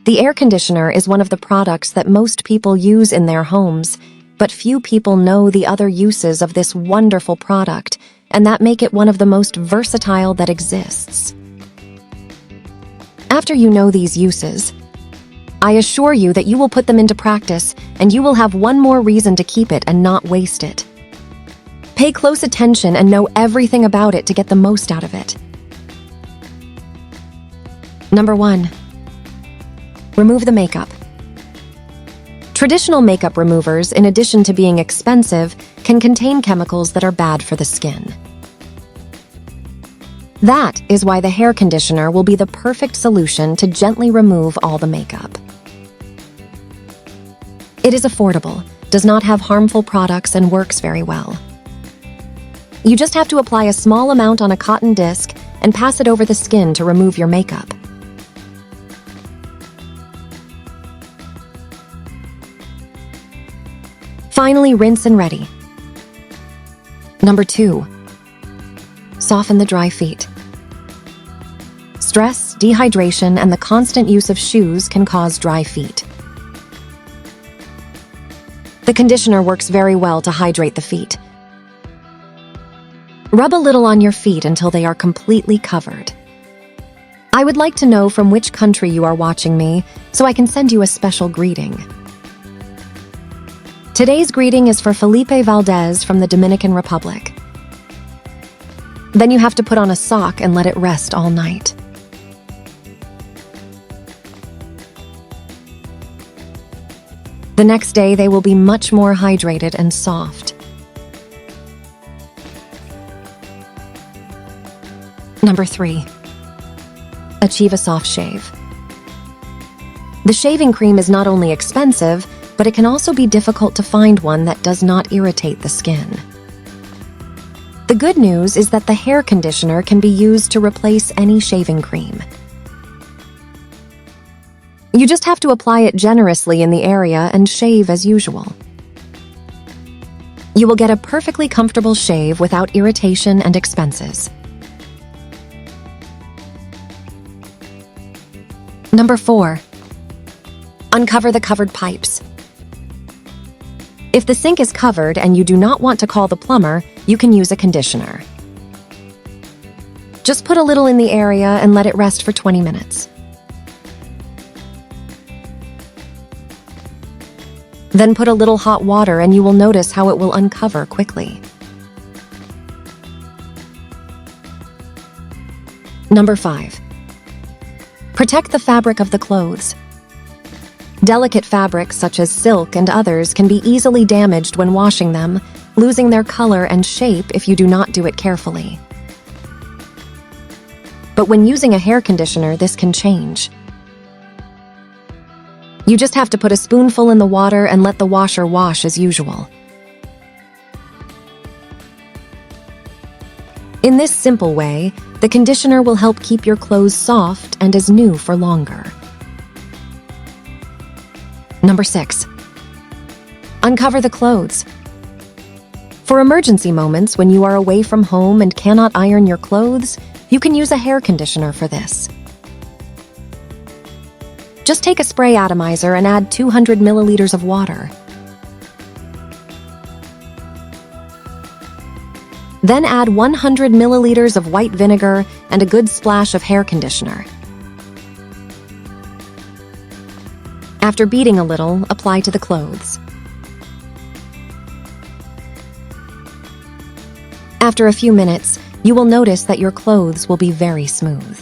The air conditioner is one of the products that most people use in their homes, but few people know the other uses of this wonderful product, and that make it one of the most versatile that exists. After you know these uses, I assure you that you will put them into practice, and you will have one more reason to keep it and not waste it. Pay close attention and know everything about it to get the most out of it. Number 1. Remove the makeup. Traditional makeup removers, in addition to being expensive, can contain chemicals that are bad for the skin. That is why the hair conditioner will be the perfect solution to gently remove all the makeup. It is affordable, does not have harmful products, and works very well. You just have to apply a small amount on a cotton disc and pass it over the skin to remove your makeup. Finally, rinse and ready. Number 2. Soften the dry feet. Stress, dehydration, and the constant use of shoes can cause dry feet. The conditioner works very well to hydrate the feet. Rub a little on your feet until they are completely covered. I would like to know from which country you are watching me, so I can send you a special greeting. Today's greeting is for Felipe Valdez from the Dominican Republic. Then you have to put on a sock and let it rest all night. The next day, they will be much more hydrated and soft. Number 3. Achieve a soft shave. The shaving cream is not only expensive, but it can also be difficult to find one that does not irritate the skin. The good news is that the hair conditioner can be used to replace any shaving cream. You just have to apply it generously in the area and shave as usual. You will get a perfectly comfortable shave without irritation and expenses. Number 4. Uncover the covered pipes. If the sink is covered and you do not want to call the plumber, you can use a conditioner. Just put a little in the area and let it rest for 20 minutes. Then put a little hot water and you will notice how it will uncover quickly. Number 5. Protect the fabric of the clothes. Delicate fabrics such as silk and others can be easily damaged when washing them, losing their color and shape if you do not do it carefully. But when using a hair conditioner, this can change. You just have to put a spoonful in the water and let the washer wash as usual. In this simple way, the conditioner will help keep your clothes soft and as new for longer. Number 6. Uncover the clothes. For emergency moments when you are away from home and cannot iron your clothes, you can use a hair conditioner for this. Just take a spray atomizer and add 200 milliliters of water. Then add 100 milliliters of white vinegar and a good splash of hair conditioner. After beating a little, apply to the clothes. After a few minutes, you will notice that your clothes will be very smooth.